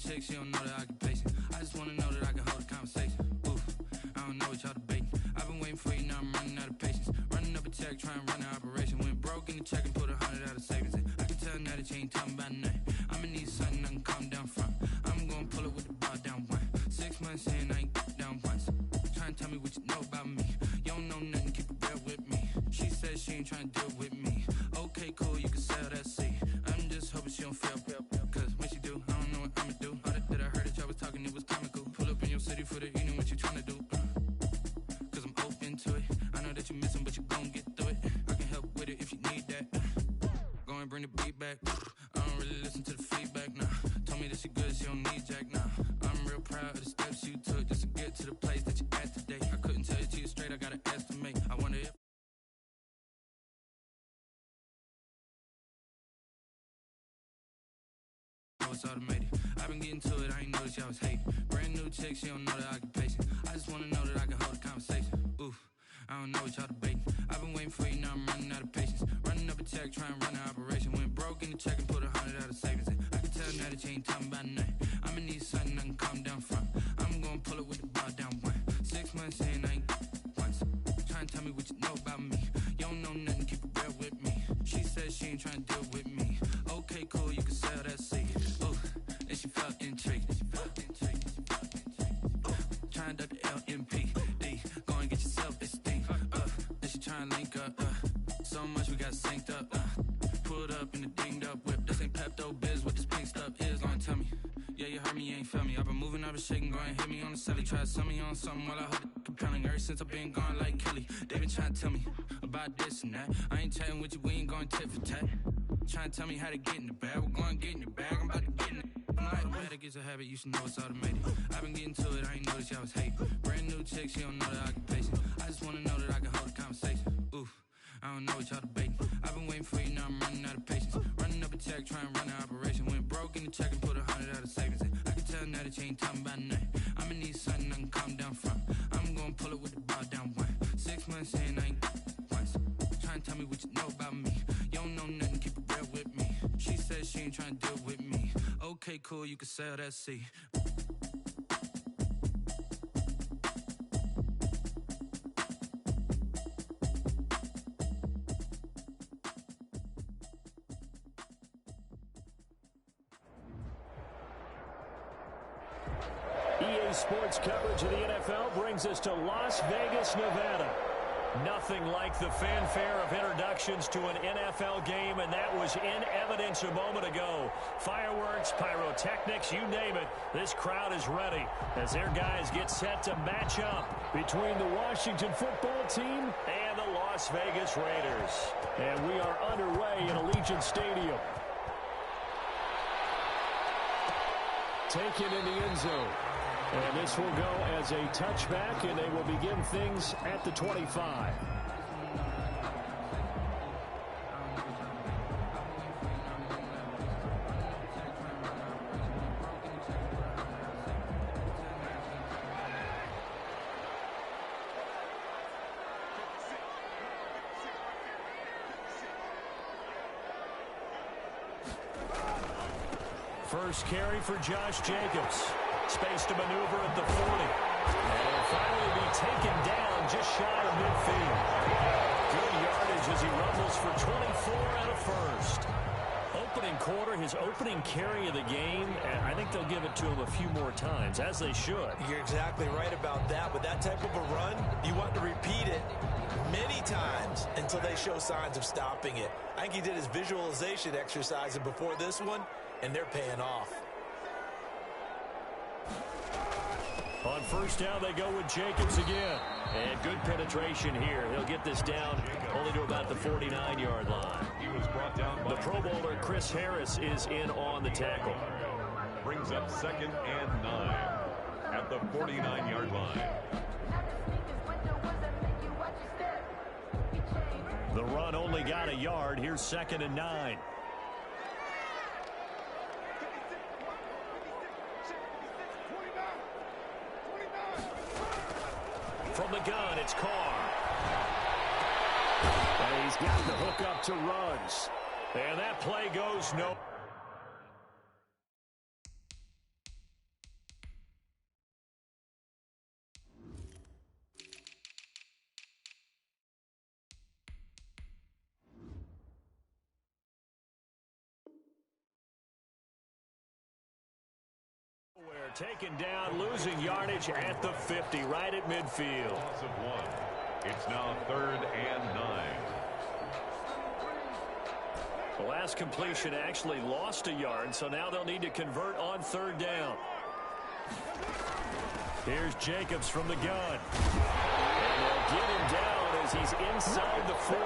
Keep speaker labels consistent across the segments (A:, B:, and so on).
A: chick, she don't know the occupation. I just wanna know that I can hold a conversation. Oof, I don't know what y'all debating. I've been waiting for you, now I'm running out of patience. Running up a check, trying to run an operation. Went broke in the check and put 100 out of savings in. I can tell now that you ain't talking about nothing. I'ma need something I can calm down from. I'm gonna pull it with the bar down one. 6 months in, I ain't down once. Trying to tell me what you know about me. You don't know nothing, keep it real with me. She says she ain't trying to deal with me. Okay, cool, you can sell that seat. I'm just hoping she don't fail. Cause when she do, I don't know what I'ma do. All that I heard that y'all was talking, it was comical. Pull up in your city for the evening, what you trying to do? Cause I'm open to it. I know that you missing, but you gon' get through it. I can help with it if you need that. Go and bring the beat back. I don't really listen to the feedback, nah. Told me that she good, she don't need jack, nah. I'm real proud of the steps you took just to get to the place that you at today. I couldn't tell you to you straight, I gotta estimate. I wonder if it's automated. I've been getting to it, I ain't noticed y'all was hating. Brand new chick, she don't know the occupation. I just wanna know that I can hold a conversation. Oof, I don't know what y'all debating. I've been waiting for you, now I'm running out of patience. Running up a check, trying to run an operation. Went broke in the check and put 100 out of savings in. I can tell now that you ain't talking about nothing. I'ma need something I can calm down from. I'm gonna pull it with the bar down one. 6 months in, I ain't once. Trying to tell me what you know about me. You don't know nothing, keep it real with me. She says she ain't trying to deal with me. Okay, cool, you can sell that seat. Ooh, and she felt intrigued. Trying to duck the LMPD. Go and get your self-esteem. Then she trying to link up. So much we got synced up. Pulled up in the dinged up whip. This ain't Pepto-Biz, what this pink stuff is. Gonna tell me. Yeah, you heard me, you ain't felt me. I've been moving, I've been shaking, go and hit me on the celly. Try to sell me on something while I hold it compelling. Ever since I've been gone like Kelly, they been trying to tell me about this and that. I ain't chatting with you, we ain't going tit for tat. Trying to tell me how to get in the bag. We're going to get in the bag, I'm about to get in it. I'm like, the better gets a habit, you should know it's automated. I've been getting to it, I ain't noticed y'all was hating. Brand new chick, she don't know the occupation. I just wanna know that I can hold a conversation. Oof, I don't know what y'all debating. I've been waiting for you, now I'm running out of patience. Running up a check, trying to run an operation. Went broke in the check and put 100 out of savings in. I can tell now that you ain't talking about nothing. I'ma need something I can calm down from. I'm gonna pull it with the bar down one. 6 months in, I ain't once. Trying to tell me what you know about me. You don't know nothing, keep it real with me. She says she ain't trying to deal with me. Okay, cool, you can sell that seat.
B: EA Sports coverage of the NFL brings us to Las Vegas, Nevada. Nothing like the fanfare of introductions to an NFL game, and that was in evidence a moment ago. Fireworks, pyrotechnics, you name it, this crowd is ready as their guys get set to match up between the Washington football team and the Las Vegas Raiders. And we are underway in Allegiant Stadium. Taken in the end zone. And this will go as a touchback, and they will begin things at the 25. First carry for Josh Jacobs. Space to maneuver at the 40. And will finally be taken down just shy of midfield. Good yardage as he rumbles for 24 and a first. Opening quarter, his opening carry of the game, and I think they'll give it to him a few more times, as they should.
C: You're exactly right about that. With that type of a run, you want to repeat it many times until they show signs of stopping it. I think he did his visualization exercise before this one, and they're paying off.
B: On first down, they go with Jacobs again. And good penetration here. He'll get this down only to about the 49-yard line.
D: He was brought down by
B: the Pro Bowler, Chris Harris, is in on the tackle.
D: Brings up 2nd and 9 at the 49-yard line.
B: The run only got a yard. Here's 2nd and 9. From the gun, it's Carr. And he's got the hook up to Ruggs. And that play goes no. They're taken down, losing yardage at the 50, right at midfield.
D: Loss of 1. It's now 3rd and 9.
B: The last completion actually lost a yard, so now they'll need to convert on 3rd down. Here's Jacobs from the gun. And they'll get him down as he's inside the 40.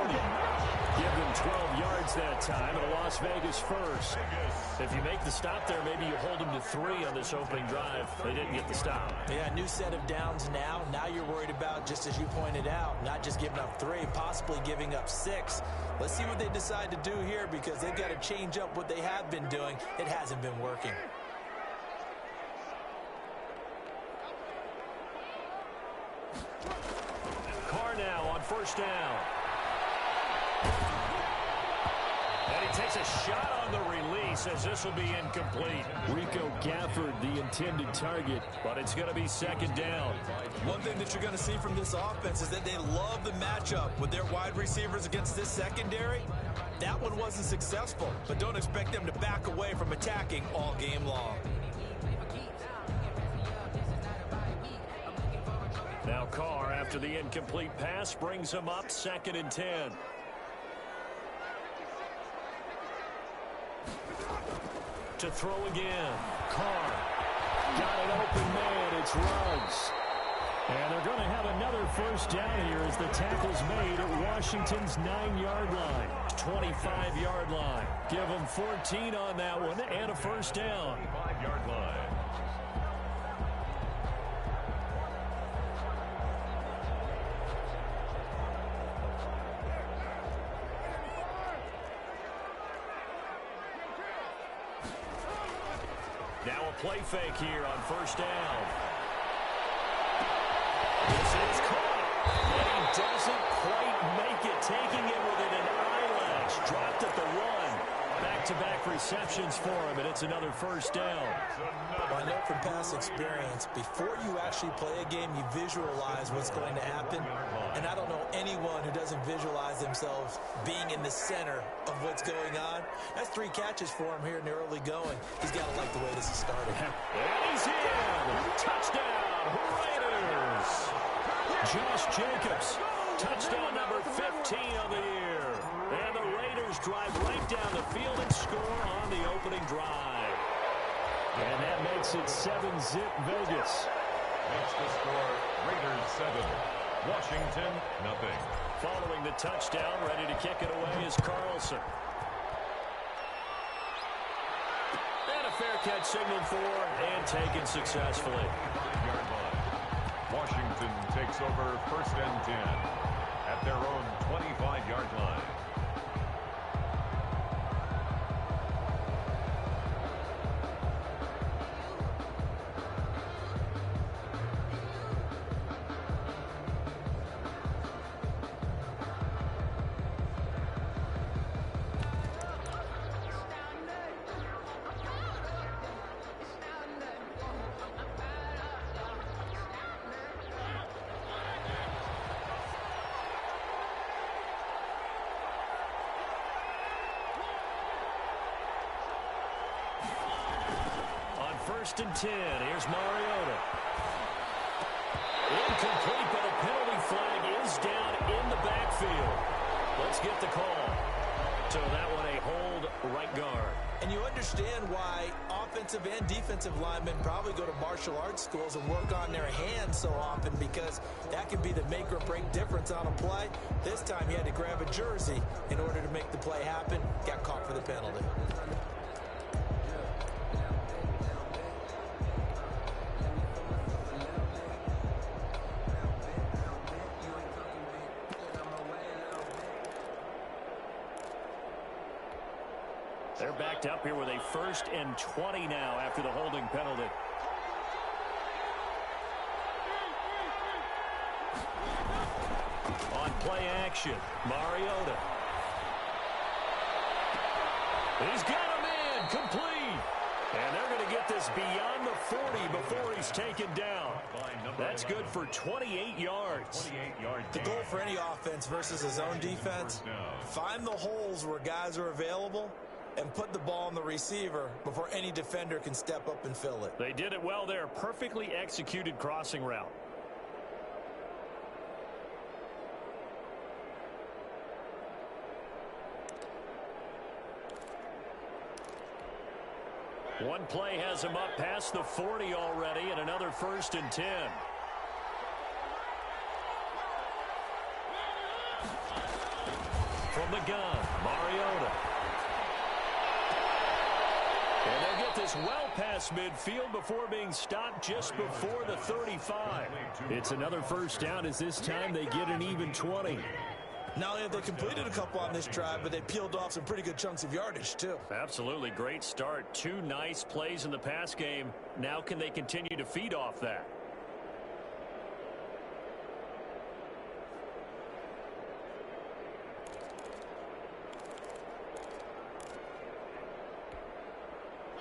B: Give them 12 yards that time, and a Las Vegas first. If you make the stop there, maybe you hold them to 3 on this opening drive. They didn't get the stop.
C: Yeah, new set of downs now. Now you're worried about, just as you pointed out, not just giving up 3, possibly giving up 6. Let's see what they decide to do here, because they've got to change up what they have been doing. It hasn't been working.
B: Carr now on 1st down. And he takes a shot on the release as this will be incomplete. Rico Gafford, the intended target, but it's going to be 2nd down.
C: One thing that you're going to see from this offense is that they love the matchup with their wide receivers against this secondary. That one wasn't successful, but don't expect them to back away from attacking all game long.
B: Now Carr, after the incomplete pass, brings him up 2nd and 10. To throw again. Carr got an open man. It's Ruggs. And they're going to have another 1st down here as the tackle's made at Washington's 9-yard line. 25-yard line. Give them 14 on that one and a 1st down.
D: 5-yard line.
B: Now a play fake here on 1st down. This is caught. And he doesn't quite make it. Taking it within an eyelash. Dropped at the 1. Back-to-back receptions for him, and it's another 1st down.
C: Well, I know from past experience, before you actually play a game, you visualize what's going to happen. And I don't know anyone who doesn't visualize themselves being in the center of what's going on. That's 3 catches for him here in the early going. He's got to like the way this is started.
B: And he's in. Touchdown, Raiders. Josh Jacobs, touchdown number 15 on the year. And the Raiders drive right down the field and score on the opening drive. And that makes it 7-zip Vegas.
D: Makes the score Raiders 7. Washington, nothing.
B: Following the touchdown, ready to kick it away is Carlson. And a fair catch signaled for and taken successfully.
D: 5-yard line. Washington takes over 1st and 10 at their own 25-yard line.
B: On 1st and 10, here's Mariota. Incomplete, but a penalty flag is down in the backfield. Let's get the call. So that one a hold right guard.
C: And you understand why offensive and defensive linemen probably go to martial arts schools and work on their hands so often, because that can be the make or break difference on a play. This time he had to grab a jersey in order to make the play happen. Got caught for the penalty.
B: They're backed up here with a 1st and 20 now after the holding penalty. On play action, Mariota. He's got him in, complete. And they're going to get this beyond the 40 before he's taken down. That's good for 28 yards.
C: The goal for any offense versus a zone defense, find the holes where guys are available and put the ball on the receiver before any defender can step up and fill it.
B: They did it well there. Perfectly executed crossing route. One play has him up past the 40 already, and another 1st and 10. From the gun, Mariota. And they'll get this well past midfield before being stopped just before the 35. It's another 1st down as this time they get an even 20.
C: Not only have they completed a couple on this drive, but they peeled off some pretty good chunks of yardage, too.
B: Absolutely great start. 2 nice plays in the pass game. Now can they continue to feed off that?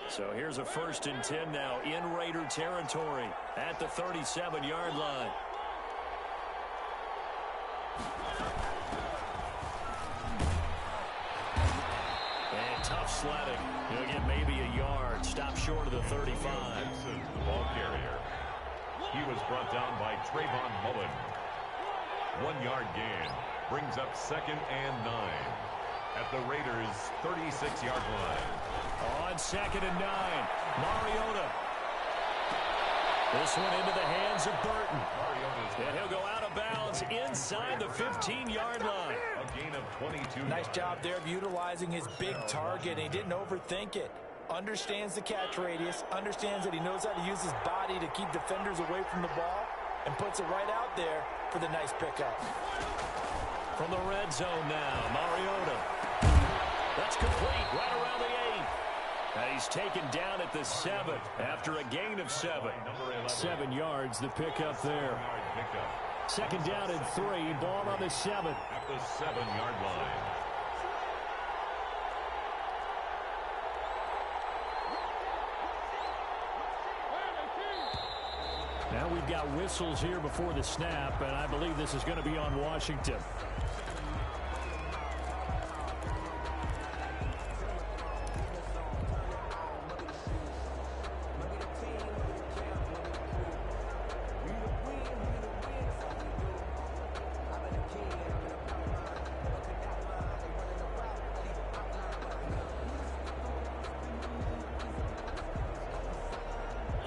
B: So here's a 1st and 10 now in Raider territory at the 37-yard line. And tough sledding. He'll get maybe a yard. Stop short of the 35.
D: The ball carrier. He was brought down by Trayvon Mullen. 1-yard gain. Brings up 2nd and 9 at the Raiders' 36-yard line.
B: On 2nd and 9, Mariota. This one into the hands of Burton. And he'll go out of bounds inside the 15-yard line.
D: A gain of 22.
C: Nice job there of utilizing his big target. He didn't overthink it. Understands the catch radius. Understands that he knows how to use his body to keep defenders away from the ball. And puts it right out there for the nice pickup.
B: From the red zone now, Mariota. That's complete right around the 8. And he's taken down at the 7 after a gain of 7. 7 yards, the pickup there. 2nd down and 3, ball on the 7.
D: At the 7-yard line.
B: Now we've got whistles here before the snap, and I believe this is going to be on Washington.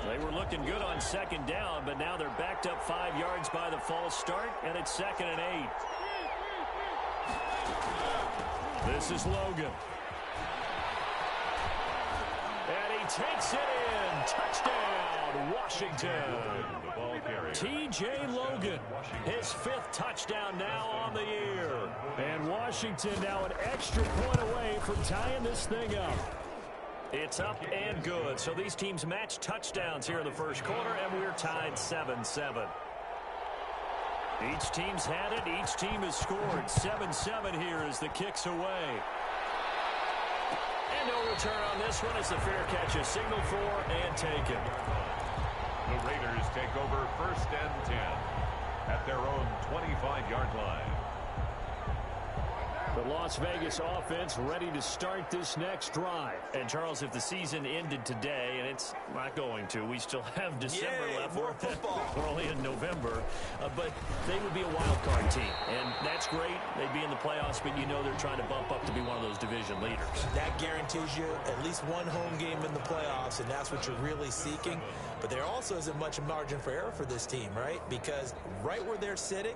B: They were looking good on 2nd down, but now they're backed up 5 yards by the false start, and it's 2nd and 8. This is Logan. And he takes it in. Touchdown, Washington. T.J. Logan, his 5th touchdown now on the year. And Washington now an extra point away from tying this thing up. It's up and good. So these teams match touchdowns here in the 1st quarter, and we're tied 7-7. Each team's had it. Each team has scored. 7-7 here as the kick's away. And no return on this one as the fair catch is signaled for and taken.
D: The Raiders take over 1st and 10 at their own 25-yard line.
B: The Las Vegas offense ready to start this next drive. And, Charles, if the season ended today, and it's not going to, we still have December left.
C: More football.
B: We're only in November. But they would be a wild card team. And that's great. They'd be in the playoffs, but you know they're trying to bump up to be one of those division leaders.
C: That guarantees you at least one home game in the playoffs, and that's what you're really seeking. But there also isn't much margin for error for this team, right? Because right where they're sitting,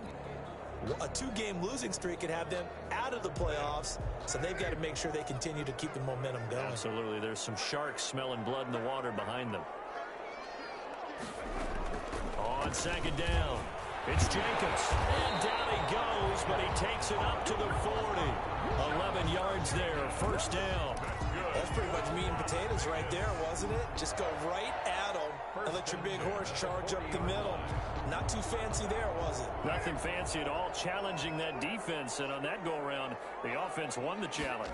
C: a 2-game losing streak could have them out of the playoffs, so they've got to make sure they continue to keep the momentum going.
B: Absolutely. There's some sharks smelling blood in the water behind them. On 2nd down, it's Jacobs. And down he goes, but he takes it up to the 40. 11 yards there, 1st down.
C: That's pretty much meat and potatoes right there, wasn't it? Just go right at them and let your big horse charge up the middle. Not too fancy there, was it?
B: Nothing fancy at all, challenging that defense, and on that go-around, the offense won the challenge.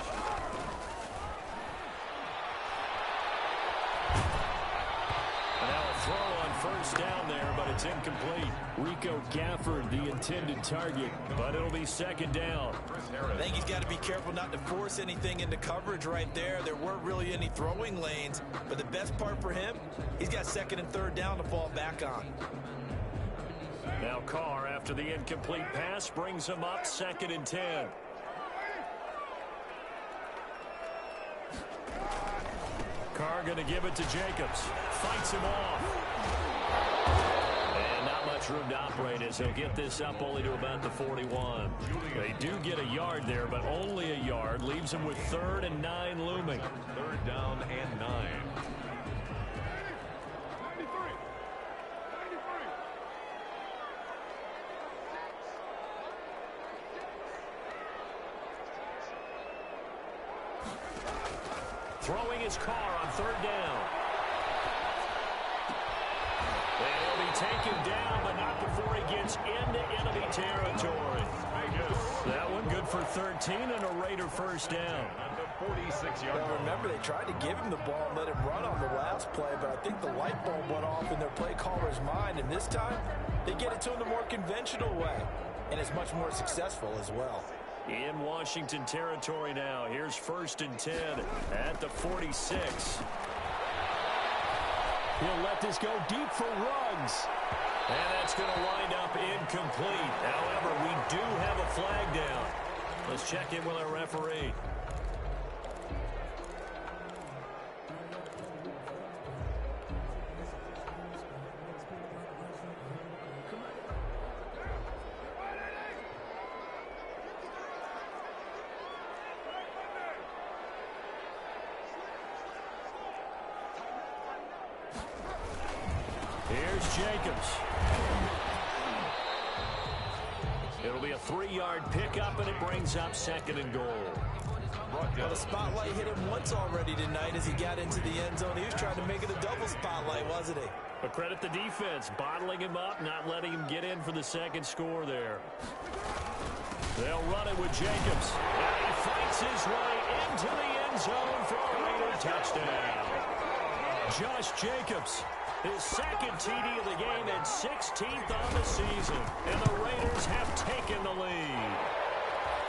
B: And now a throw on first down there, but it's incomplete. Rico Gafford, the intended target, but it'll be second down.
C: I think he's got to be careful not to force anything into coverage right there. There weren't really any throwing lanes, but the best part for him, he's got second and third down to fall back on.
B: Now Carr, after the incomplete pass, brings him up second and 10. Carr going to give it to Jacobs. Fights him off. And not much room to operate as he'll get this up only to about the 41. They do get a yard there, but only a yard. Leaves him with 3rd and 9 looming.
D: 3rd down and 9.
B: Throwing his Carr on 3rd down. And he'll be taken down, but not before he gets into enemy territory. That one good for 13 and a Raider first down.
D: At the 46-yard line.
C: Well, remember, they tried to give him the ball and let him run on the last play, but I think the light bulb went off in their play caller's mind, and this time they get it to him the more conventional way, and it's much more successful as well.
B: In Washington territory now. Here's 1st and 10 at the 46. He'll let this go deep for Ruggs. And that's going to wind up incomplete. However, we do have a flag down. Let's check in with our referee. Here's Jacobs. It'll be a 3-yard pickup, and it brings up 2nd and goal.
C: Well, the spotlight hit him once already tonight as he got into the end zone. He was trying to make it a double spotlight, wasn't he?
B: But credit the defense, bottling him up, not letting him get in for the second score there. They'll run it with Jacobs. And he fights his way into the end zone for a Raider touchdown. Josh Jacobs, his second TD of the game and 16th on the season. And the Raiders have taken the lead.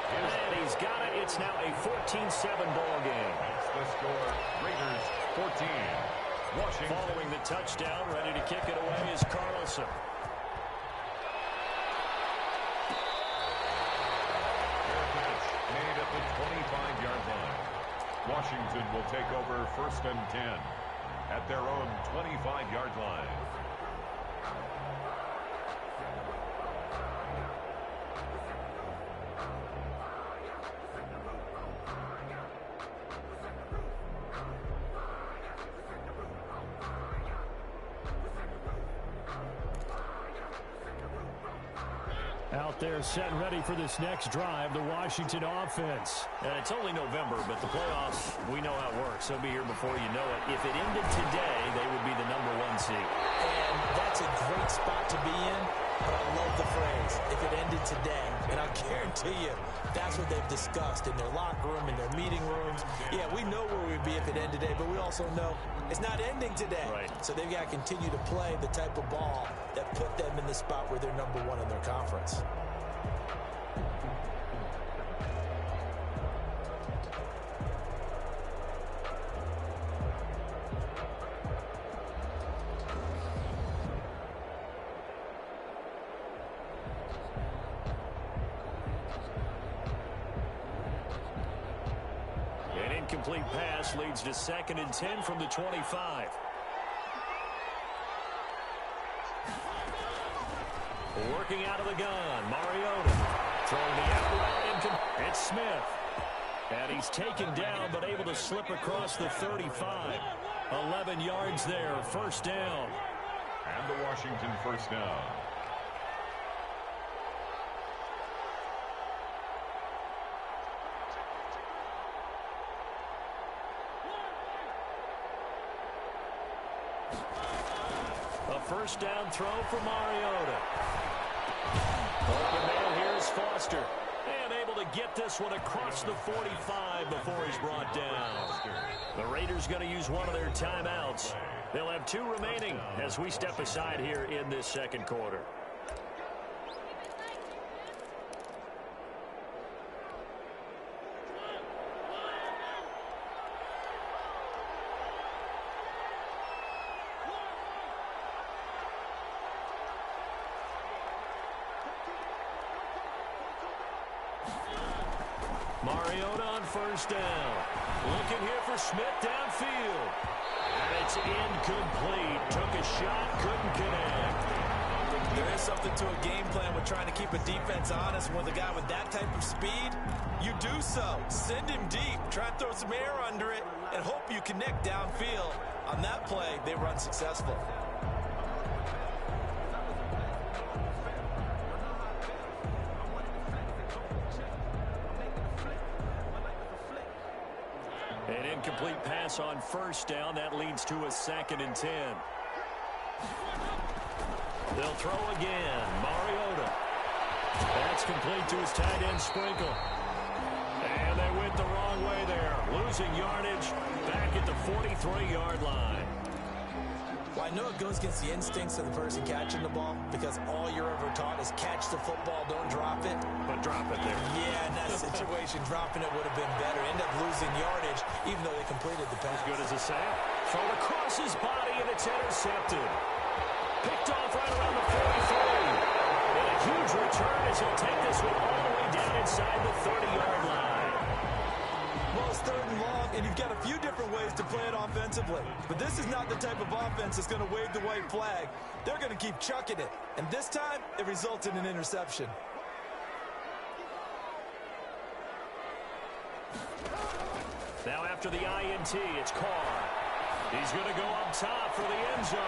B: And he's got it. It's now a 14-7 ball game.
D: That's the score. Raiders 14. Washington.
B: Following the touchdown, ready to kick it away is Carlson.
D: Made at the 25-yard line. Washington will take over 1st and 10 at their own 25-yard line.
B: Out there set and ready for this next drive, the Washington offense. And it's only November, but the playoffs, we know how it works. They'll be here before you know it. If it ended today, they would be the #1 seed.
C: And that's a great spot to be in, but I love the phrase, if it ended today. And I guarantee you, that's what they've discussed in their locker room, in their meeting rooms. Yeah, we know where we'd be if it ended today, but we also know it's not ending today.
B: Right.
C: So they've got to continue to play the type of ball that put them in the spot where they're #1 in their conference.
B: An incomplete pass leads to 2nd and 10 from the 25. Working out of the gun, Mariota. Throwing the out route. It's Smith. And he's taken down, but able to slip across the 35. 11 yards there, 1st down.
D: And the Washington 1st down.
B: A 1st down throw for Mariota. Open man, here's Foster. And able to get this one across the 45 before he's brought down. The Raiders going to use one of their timeouts. They'll have 2 remaining as we step aside here in this second quarter. Mariota on first down. Looking here for Smith downfield. And it's incomplete. Took a shot, couldn't connect.
C: There is something to a game plan with trying to keep a defense honest. With a guy with that type of speed, you do so. Send him deep. Try and throw some air under it and hope you connect downfield. On that play, they run successful.
B: An incomplete pass on first down. That leads to a 2nd and 10. They'll throw again. Mariota. That's complete to his tight end Sprinkle. And they went the wrong way there. Losing yardage back at the 43-yard line.
C: Well, I know it goes against the instincts of the person catching the ball because all you're ever taught is catch the football, don't drop it.
B: But drop it there.
C: Yeah, in that situation, dropping it would have been better. End up losing yardage, even though they completed the pass.
B: As good as a sack. Thrown across his body, and it's intercepted. Picked off right around the 43. And a huge return as he'll take this one all the way down inside the 30-yard line.
C: Well, it's 3rd and long, and you've got a few different ways to play it offensively. But this is not the type of offense that's going to wave the white flag. They're going to keep chucking it. And this time, it results in an interception.
B: Now after the INT, it's Carr. He's going to go up top for the end zone.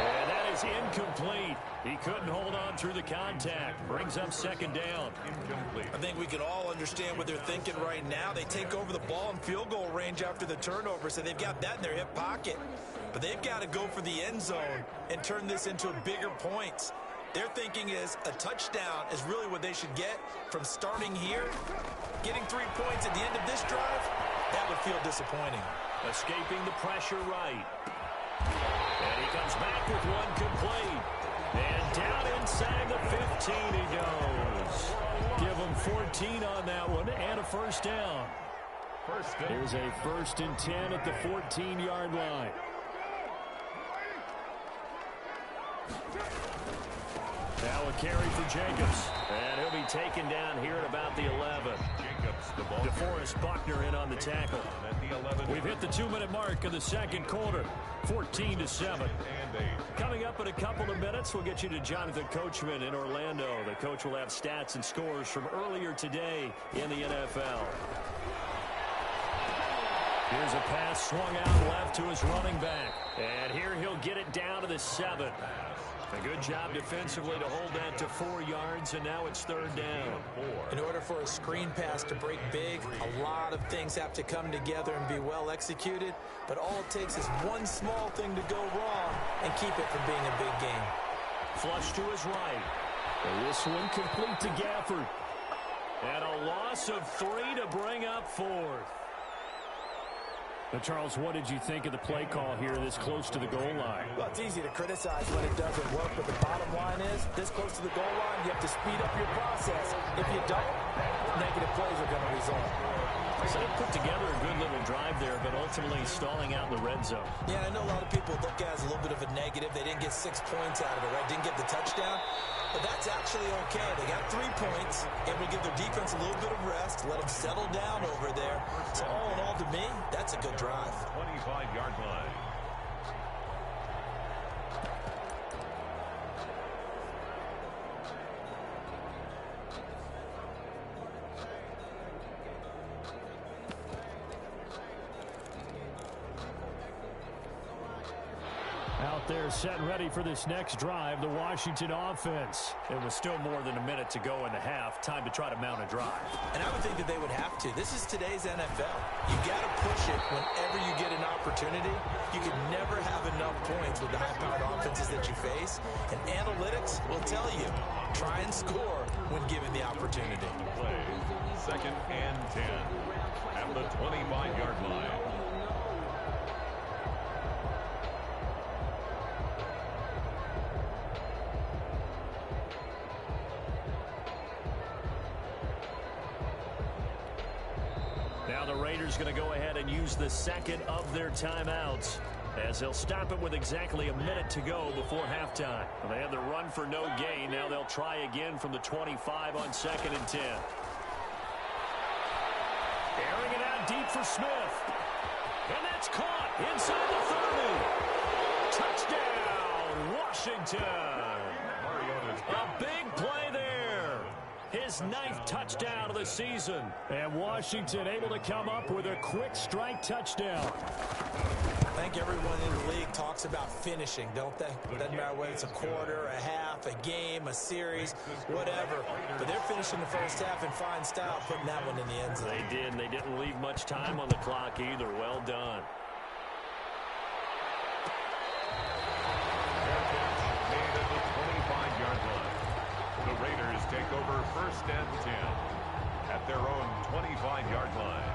B: And that is incomplete. He couldn't hold on through the contact. Brings up 2nd down.
D: Incomplete.
C: I think we can all understand what they're thinking right now. They take over the ball in field goal range after the turnover, so they've got that in their hip pocket. But they've got to go for the end zone and turn this into bigger points. Their thinking is a touchdown is really what they should get from starting here. Getting 3 points at the end of this drive, that would feel disappointing.
B: Escaping the pressure right. And he comes back with one complete. And down inside the 15 he goes. Give him 14 on that one and a first down. Here's a 1st and 10 at the 14-yard line. Now a carry for Jacobs. And he'll be taken down here at about the 11. DeForest Buckner in on the tackle. We've hit the 2-minute mark of the second quarter. 14-7. Coming up in a couple of minutes, we'll get you to Jonathan Coachman in Orlando. The coach will have stats and scores from earlier today in the NFL. Here's a pass swung out left to his running back. And here he'll get it down to the 7. A good job defensively to hold that to 4 yards, and now it's 3rd down.
C: In order for a screen pass to break big, a lot of things have to come together and be well executed, but all it takes is one small thing to go wrong and keep it from being a big game.
B: Flush to his right. And this one complete to Gafford. And a loss of 3 to bring up 4th. But Charles, what did you think of the play call here this close to the goal line?
C: Well, it's easy to criticize when it doesn't work, but the bottom line is, this close to the goal line, you have to speed up your process. If you don't, negative plays are going to result.
B: So they put together a good little drive there, but ultimately stalling out in the red zone.
C: Yeah, I know a lot of people look at it as a little bit of a negative. They didn't get 6 points out of it, right? Didn't get the touchdown. But that's actually okay. They got 3 points, and we give their defense a little bit of rest, let them settle down over there. So all in all, to me, that's a good drive.
D: 25-yard line.
B: Out there set and ready for this next drive, the Washington offense. It was still more than a minute to go in the half. Time to try to mount a drive.
C: And I would think that they would have to. This is today's NFL. You got to push it whenever you get an opportunity. You can never have enough points with the high-powered offenses that you face. And analytics will tell you, try and score when given the opportunity.
D: second and 10 at the 25-yard line.
B: Now the Raiders going to go ahead and use the second of their timeouts, as they'll stop it with exactly a minute to go before halftime. Well, they had the run for no gain. Now they'll try again from the 25 on second and 10. Airing it out deep for Smith. And that's caught inside the 30. Touchdown, Washington. A big play there. His 9th touchdown of the season. And Washington able to come up with a quick strike touchdown.
C: I think everyone in the league talks about finishing, don't they? Doesn't matter whether it's a quarter, a half, a game, a series, whatever. But they're finishing the first half in fine style, putting that one in the end zone.
B: They did, and they didn't leave much time on the clock either. Well done.
D: Made at the 25-yard line. The Raiders take over first and 10 at their own 25-yard line.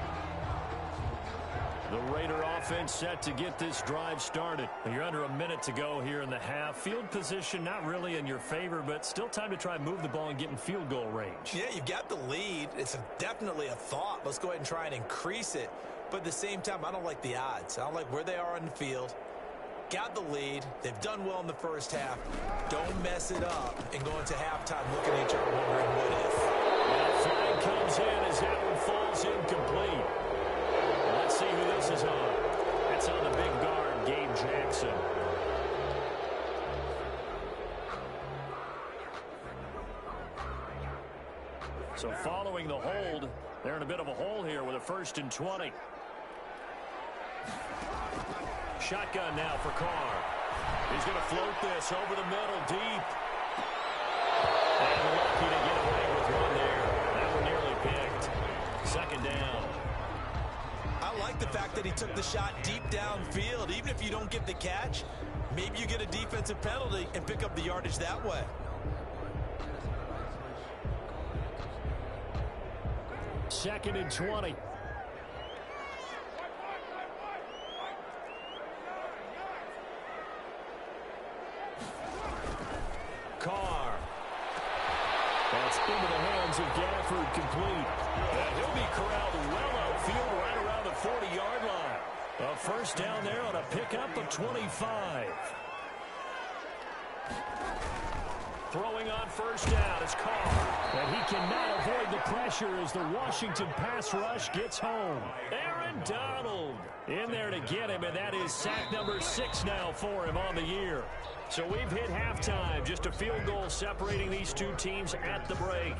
B: The Raider offense set to get this drive started. You're under a minute to go here in the half. Field position not really in your favor, but still time to try and move the ball and get in field goal range.
C: Yeah, you've got the lead. It's definitely a thought. Let's go ahead and try and increase it. But at the same time, I don't like the odds. I don't like where they are on the field. Got the lead. They've done well in the first half. Don't mess it up and go into halftime looking at each other wondering what if.
B: That flag comes in as that one falls incomplete. Let's see who this is on. It's on the big guard, Gabe Jackson. So following the hold, they're in a bit of a hole here with a 1st and 20. Shotgun now for Carr. He's going to float this over the middle deep. And lucky to get away with one there. That one nearly picked. 2nd down.
C: I like the fact that he took the shot deep downfield. Even if you don't get the catch, maybe you get a defensive penalty and pick up the yardage that way.
B: Second and 20. Carr. That's into the hands of Gafford, complete. And he'll be corralled well outfield right around the 40-yard line. A first down there on a pickup of 25. Throwing on first down is Carr. And he cannot avoid the pressure as the Washington pass rush gets home. Aaron Donald in there to get him, and that is sack number 6 now for him on the year. So we've hit halftime, just a field goal separating these two teams at the break.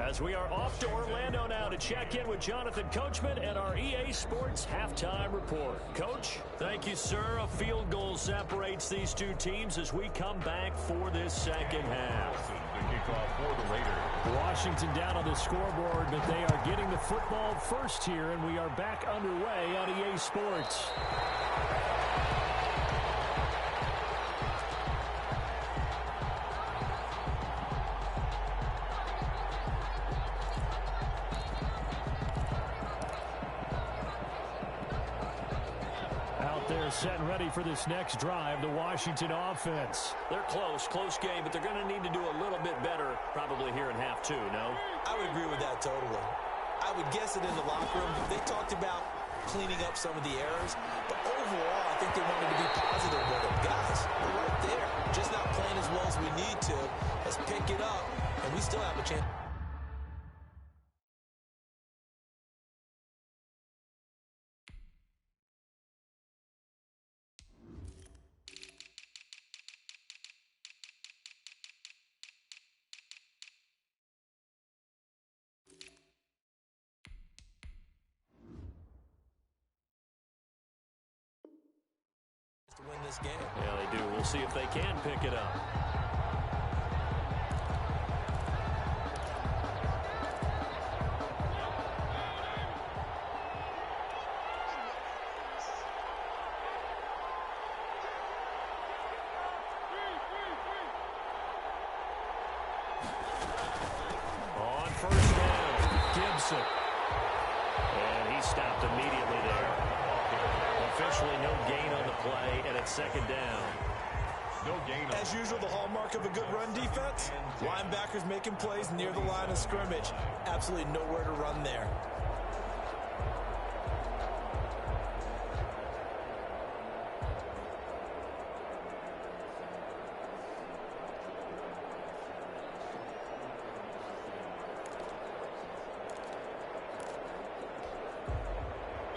B: As we are off to Orlando now to check in with Jonathan Coachman and our EA Sports Halftime Report. Coach, thank you, sir. A field goal separates these two teams as we come back for this second half.
D: The kickoff for the Raiders.
B: Washington down on the scoreboard, but they are getting the football first here, and we are back underway on EA Sports. Set and ready for this next drive, the Washington offense. They're close game, but they're going to need to do a little bit better probably here in half 2, no?
C: I would agree with that totally. I would guess it in the locker room. They talked about cleaning up some of the errors, but overall, I think they wanted to be positive with them. Guys, we're right there. Just not playing as well as we need to. Let's pick it up, and we still have a chance. To win this game.
B: Yeah, they do. We'll see if they can pick it up. On first down, Gibson. He's stopped immediately there. Officially no gain on the play, and it's second down.
D: No gain.
C: As usual, the hallmark of a good run defense, linebackers making plays near the line of scrimmage. Absolutely nowhere to run there.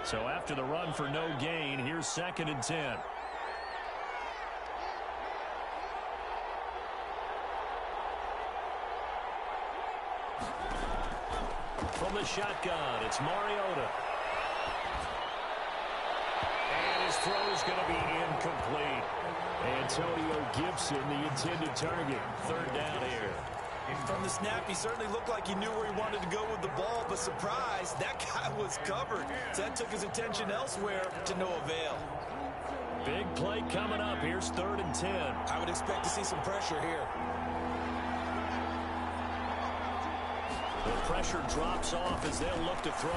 B: So after the run for no gain, here's 2nd and 10. From the shotgun, it's Mariota. And his throw is going to be incomplete. Antonio Gibson, the intended target. 3rd down here.
C: From the snap, he certainly looked like he knew where he wanted to go with the ball, but surprise, that guy was covered. So that took his attention elsewhere to no avail.
B: Big play coming up. Here's 3rd and 10.
C: I would expect to see some pressure here.
B: The pressure drops off as they'll look to throw.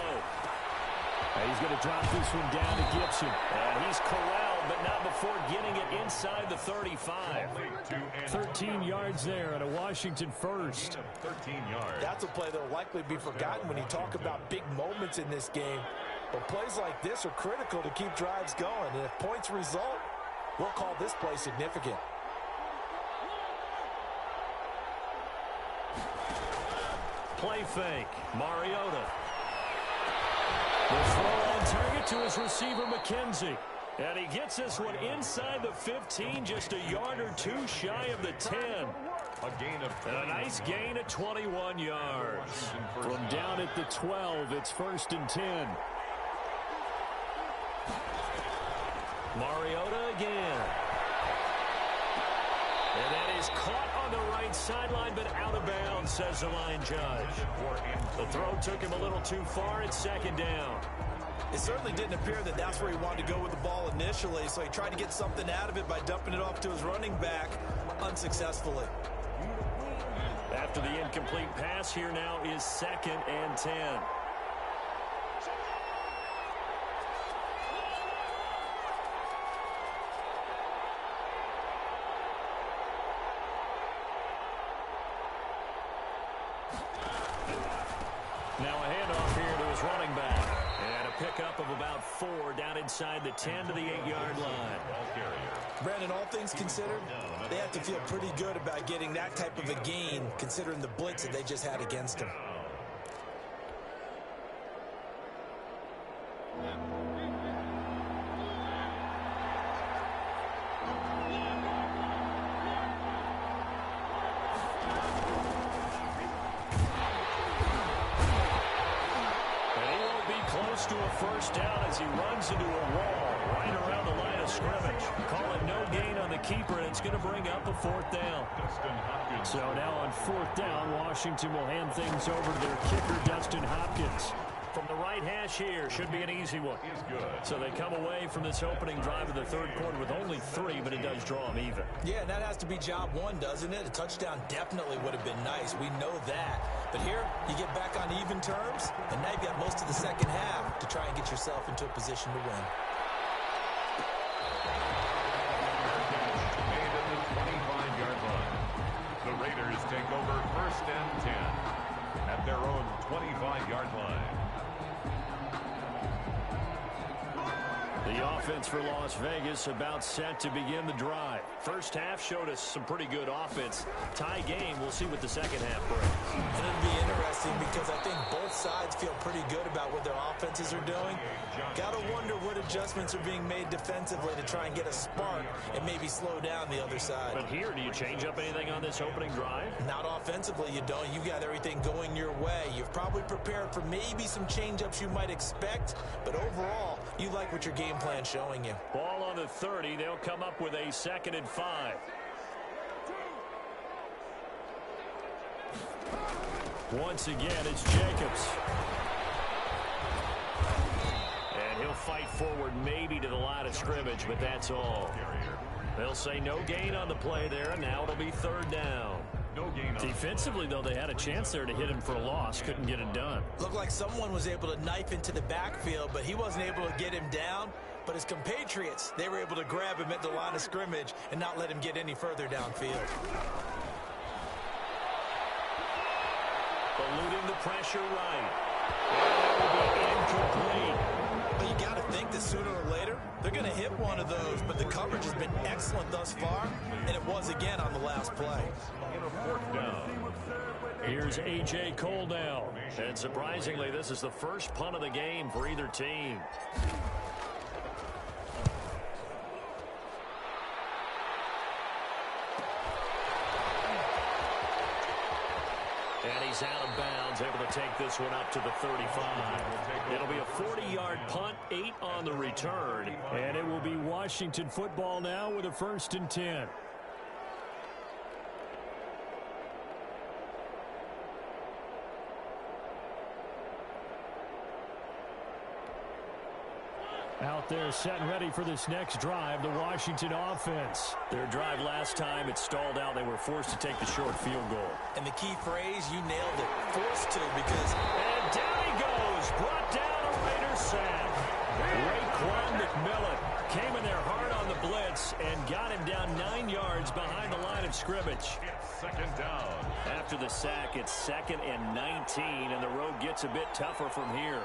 B: He's going to drop this one down to Gibson. And he's corralled, but not before getting it inside the 35. 13 yards there and a Washington first.
D: 13 yards.
C: That's a play that will likely be forgotten when you talk about big moments in this game. But plays like this are critical to keep drives going. And if points result, we'll call this play significant.
B: Play fake. Mariota. The throw on target to his receiver, McKenzie. And he gets this one inside the 15, just a yard or two shy of the 10.
D: A gain of 20.
B: And a nice gain of 21 yards. From down at the 12, it's 1st and 10. Mariota again. And that is caught on the right sideline, but out of bounds, says the line judge. The throw took him a little too far. It's 2nd down.
C: It certainly didn't appear that that's where he wanted to go with the ball initially, so he tried to get something out of it by dumping it off to his running back unsuccessfully.
B: After the incomplete pass, here now is 2nd and 10. Now a handoff here to his running back. And a pickup of about 4 down inside the 10 to the 8-yard line.
C: Brandon, all things considered, they have to feel pretty good about getting that type of a gain considering the blitz that they just had against him.
B: To a first down as he runs into a wall right around the line of scrimmage. Call it no gain on the keeper, and it's going to bring up a 4th down. So now on 4th down, Washington will hand things over to their kicker, Dustin Hopkins. From the right hash here, should be an easy one. So they come away from this opening drive of the 3rd quarter with only 3, but it does draw them even.
C: Yeah, and that has to be job 1, doesn't it? A touchdown definitely would have been nice. We know that. But here, you get back on even terms, and now you've got most of the second half to try and get yourself into a position to win.
D: Made at the 25-yard line. The Raiders take over 1st and 10 at their own 25-yard line.
B: The offense for Las Vegas about set to begin the drive. First half showed us some pretty good offense. Tie game. We'll see what the second half brings.
C: And it'll be interesting because I think both sides feel pretty good about what their offenses are doing. Got to wonder what adjustments are being made defensively to try and get a spark and maybe slow down the other side.
B: But here, do you change up anything on this opening drive?
C: Not offensively, you don't. You got everything going your way. You've probably prepared for maybe some change-ups you might expect, but overall, you like what your game plan showing you.
B: Ball on the 30. They'll come up with a 2nd and 5. Once again, it's Jacobs. And he'll fight forward maybe to the line of scrimmage, but that's all. They'll say no gain on the play there, and now it'll be 3rd down.
D: No gain on
B: Defensively, though, they had a chance there to hit him for a loss. Couldn't get it done.
C: Looked like someone was able to knife into the backfield, but he wasn't able to get him down. But his compatriots, they were able to grab him at the line of scrimmage and not let him get any further downfield.
B: Eluding the pressure right. And that will be incomplete.
C: But you got to think that sooner or later, they're going to hit one of those. But the coverage has been excellent thus far, and it was again on the last play.
D: fourth down.
B: Here's A.J. Cole down. And surprisingly, this is the first punt of the game for either team. And he's out of bounds, able to take this one up to the 35. It'll be a 40-yard punt, 8 on the return. And it will be Washington football now with a 1st and 10. Out there set and ready for this next drive, the Washington offense. Their drive last time, it stalled out. They were forced to take the short field goal.
C: And the key phrase, you nailed it, forced to, because...
B: And down he goes, brought down a Raider sack. Raekwon McMillan came in there hard on the blitz and got him down 9 yards behind the line of scrimmage.
D: It's 2nd down.
B: After the sack, it's 2nd and 19, and the road gets a bit tougher from here.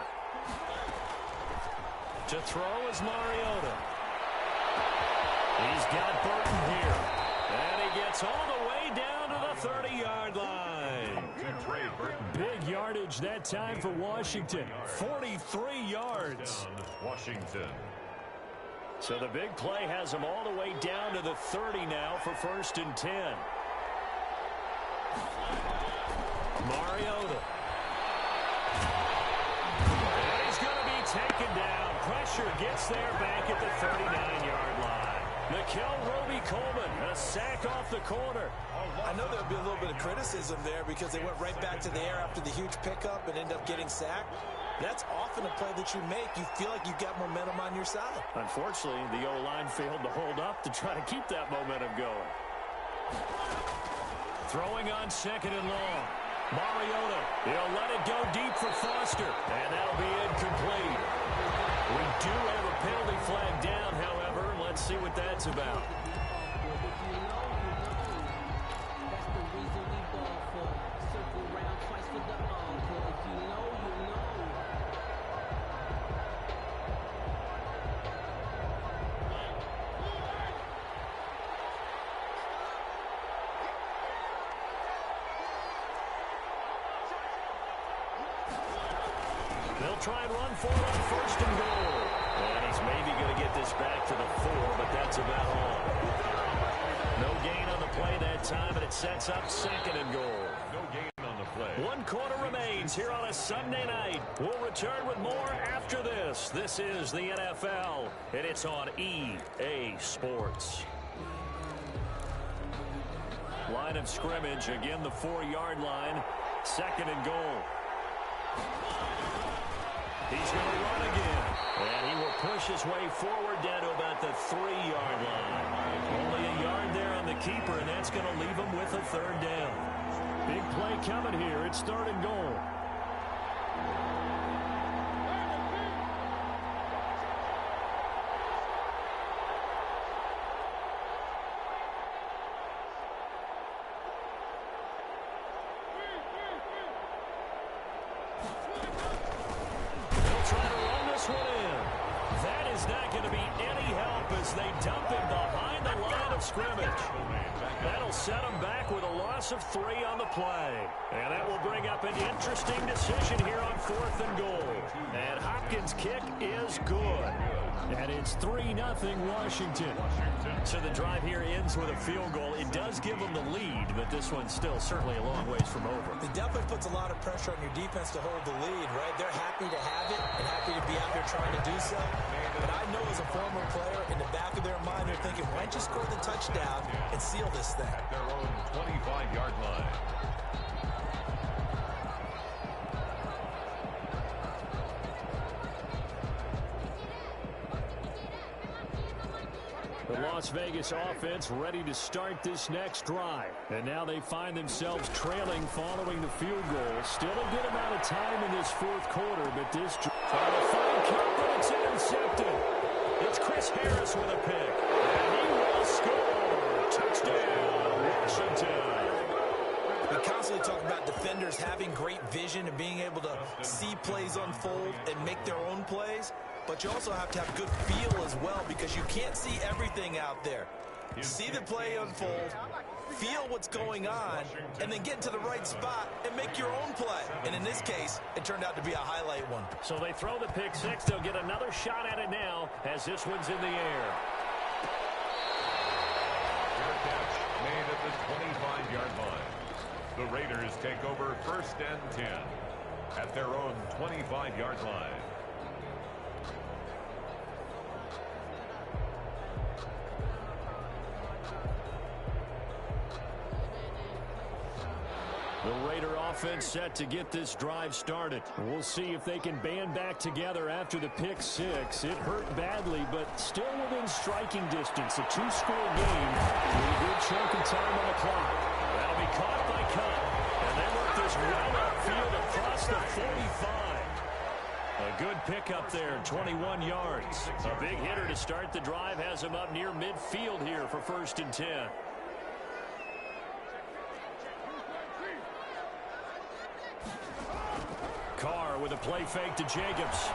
B: To throw is Mariota. He's got Burton here. And he gets all the way down to the 30-yard line. Big yardage that time for Washington. 43 yards.
D: Washington.
B: So the big play has him all the way down to the 30 now for 1st and 10. Mariota. And he's going to be taken down. Pressure gets there back at the 39-yard line. Nikel Roby-Coleman, a sack off the corner.
C: I know there'll be a little bit of criticism there because they went right back to the air after the huge pickup and ended up getting sacked. That's often a play that you make. You feel like you've got momentum on your side.
B: Unfortunately, the O-line failed to hold up to try to keep that momentum going. Throwing on 2nd and long. Mariota, he'll let it go deep for Foster, and that'll be incomplete. We do have a penalty flag down, however. Let's see what that's about. They'll try and run for it on 1st and goal. And he's maybe going to get this back to the 4, but that's about all. No gain on the play that time, and it sets up 2nd and goal.
D: No gain on the play.
B: 1 quarter remains here on a Sunday night. We'll return with more after this. This is the NFL, and it's on EA Sports. Line of scrimmage, again the 4-yard line. 2nd and goal. He's going to run again. And he will push his way forward down to about the 3-yard line. Only a yard there on the keeper, and that's going to leave him with a 3rd down. Big play coming here. It's 3rd and goal. They dump him behind the line of scrimmage. That'll set him back with a loss of 3 on the play. And that will bring up an interesting decision here on 4th and goal. And Hopkins' kick is good. And it's 3-0 Washington. So the drive here ends with a field goal. It does give them the lead, but this one's still certainly a long ways from over.
C: It definitely puts a lot of pressure on your defense to hold the lead, right? They're happy to have it and happy to be out there trying to do so. But I know as a former player, in the back of their mind, they're thinking, why don't you score the touchdown and seal this thing?
D: At their own 25-yard line.
B: The Las Vegas offense ready to start this next drive. And now they find themselves trailing following the field goal. Still a good amount of time in this fourth quarter, but this trying to find Cup, but it's intercepted. It's Chris Harris with a pick. And he will score. Touchdown, Washington.
C: We constantly talk about defenders having great vision and being able to see plays unfold and make their own plays. But you also have to have good feel as well, because you can't see everything out there. See the play unfold, feel what's going on, and then get to the right spot and make your own play. And in this case, it turned out to be a highlight one.
B: So they throw the pick six. They'll get another shot at it now as this one's in the air.
D: Catch made at the 25-yard line. The Raiders take over 1st and 10 at their own 25-yard line.
B: The Raider offense set to get this drive started. We'll see if they can band back together after the pick six. It hurt badly, but still within striking distance. A two-score game with a good chunk of time on the clock. That'll be caught by Cup. And they work this well upfield across the 45. A good pickup there, 21 yards. A big hitter to start the drive has him up near midfield here for 1st and 10. Carr with a play fake to Jacobs.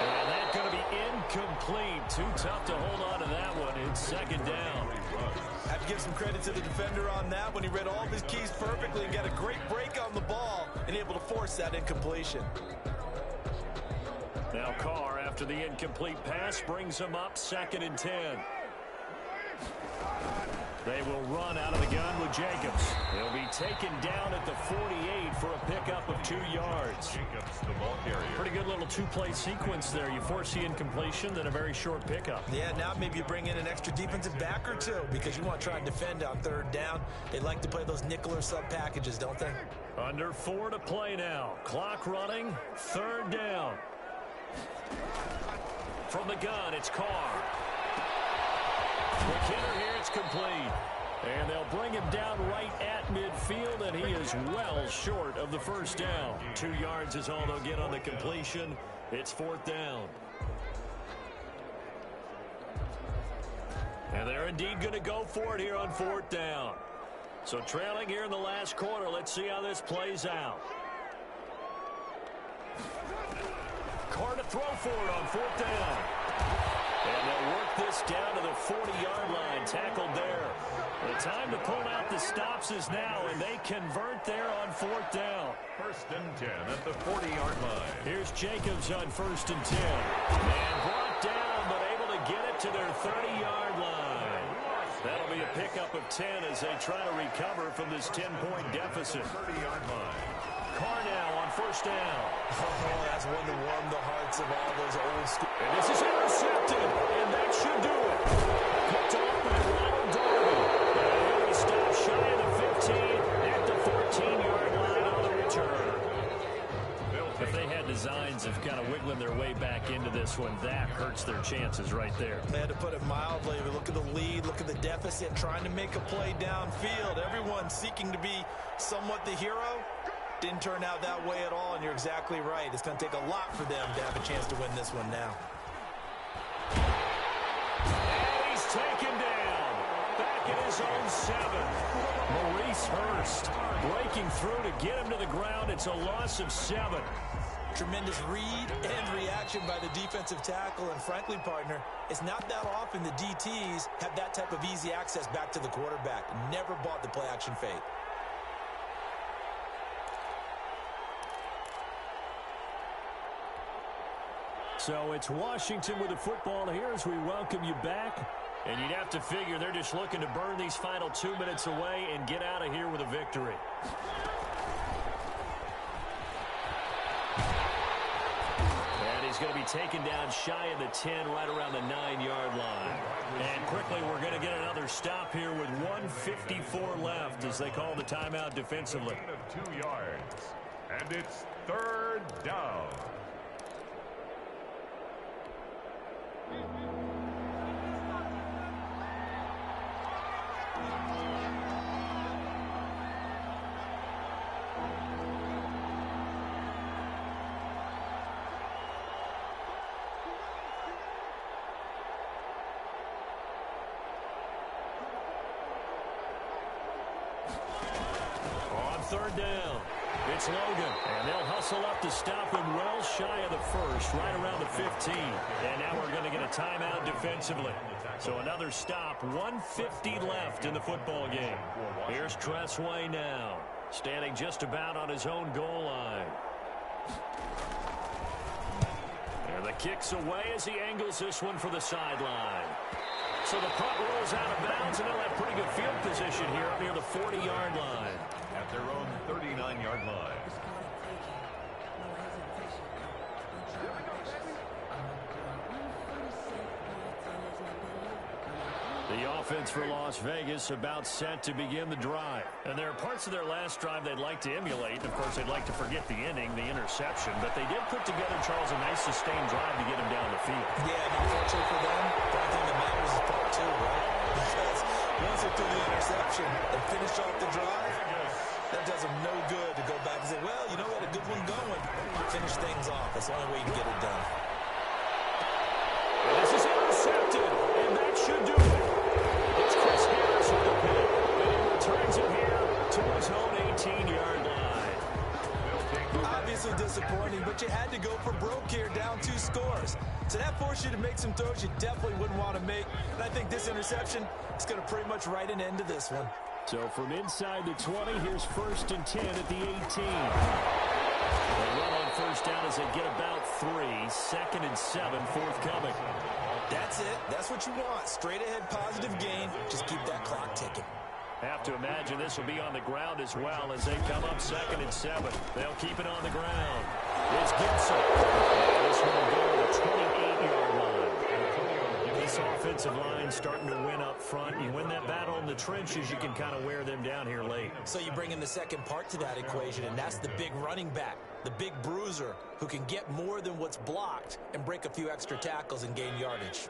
B: And that's going to be incomplete. Too tough to hold on to that one. It's 2nd down.
C: I have to give some credit to the defender on that when he read all of his keys perfectly and got a great break on the ball and able to force that incompletion.
B: Now Carr, after the incomplete pass, brings him up 2nd and 10. They will run out of the gun with Jacobs. He'll be taken down at the 48 for a pickup of 2 yards.
D: Jacobs, the ball carrier.
B: Pretty good little two-play sequence there. You force the incompletion, then a very short pickup.
C: Yeah, now maybe you bring in an extra defensive back or two because you want to try and defend on 3rd down. They like to play those nickel or sub packages, don't they?
B: Under 4 to play now. Clock running. 3rd down. From the gun, it's Carr. Quick hitter here, it's complete. And they'll bring him down right at midfield, and he is well short of the 1st down. 2 yards is all they'll get on the completion. It's 4th down. And they're indeed going to go for it here on 4th down. So trailing here in the last quarter, let's see how this plays out. Carr to throw for it on 4th down. And they'll work this down to the 40-yard line. Tackled there. The time to pull out the stops is now, and they convert there on 4th down.
D: 1st and 10 at the 40-yard line.
B: Here's Jacobs on 1st and 10. And brought down, but able to get it to their 30-yard line. That'll be a pickup of 10 as they try to recover from this 10-point deficit.
D: 30-yard line.
B: Carr now on 1st down.
C: Oh, that's one to warm the hearts of all those old school.
B: And this is intercepted, and that should do it. Picked off by Ronald Darby. And he'll be stopped shy of the 15 at the 14-yard line on the return. If they had designs of kind of wiggling their way back into this one, that hurts their chances right there.
C: They had to put it mildly. Look at the lead, look at the deficit, trying to make a play downfield. Everyone seeking to be somewhat the hero. Didn't turn out that way at all, and you're exactly right. It's going to take a lot for them to have a chance to win this one now.
B: And he's taken down. Back in his own 7. Maurice Hurst breaking through to get him to the ground. It's a loss of 7.
C: Tremendous read and reaction by the defensive tackle, and frankly, partner, it's not that often the DTs have that type of easy access back to the quarterback. Never bought the play-action fade.
B: So it's Washington with the football here as we welcome you back. And you'd have to figure they're just looking to burn these final 2 minutes away and get out of here with a victory. And he's going to be taken down shy of the 10, right around the 9-yard line. And quickly, we're going to get another stop here with 1:54 left as they call the timeout defensively.
D: Of 2 yards. And it's 3rd down.
B: third down. It's Logan, and they'll hustle up to stop him well shy of the first, right around the 15. And now we're going to get a timeout defensively. So another stop, 1:50 left in the football game. Here's Tressway now, standing just about on his own goal line. And the kick's away as he angles this one for the sideline. So the punt rolls out of bounds, and they'll have pretty good field position here up near the 40-yard line.
D: At their own 39-yard line.
B: The offense for Las Vegas about set to begin the drive. And there are parts of their last drive they'd like to emulate. Of course, they'd like to forget the inning, the interception. But they did put together, Charles, a nice sustained drive to get him down the field.
C: Yeah, and unfortunately for them, the only thing that matters is part two, right? Because once they threw the interception and finished off the drive, that does them no good to go back and say, well, you know, we had a good one going. Finish things off. That's the only way you can get it done.
B: And this is intercepted, and that should do it. It's Chris Harris with the pick, and he returns it here to his own 18-yard line.
C: Obviously disappointing, but you had to go for broke here, down 2 scores. So that forced you to make some throws you definitely wouldn't want to make. And I think this interception is going to pretty much write an end to this one.
B: So from inside the 20, here's 1st and 10 at the 18. They run on first down as they get about 3. 2nd and 7 forthcoming.
C: That's it. That's what you want. Straight ahead positive gain. Just keep that clock ticking.
B: Have to imagine this will be on the ground as well as they come up 2nd and 7. They'll keep it on the ground. It's Gibson. And this one will go to the 28-yard line. This offensive line starting to win up front. You win that battle in the trenches, you can kind of wear them down here late.
C: So you bring in the second part to that equation, and that's the big running back, the big bruiser, who can get more than what's blocked and break a few extra tackles and gain yardage.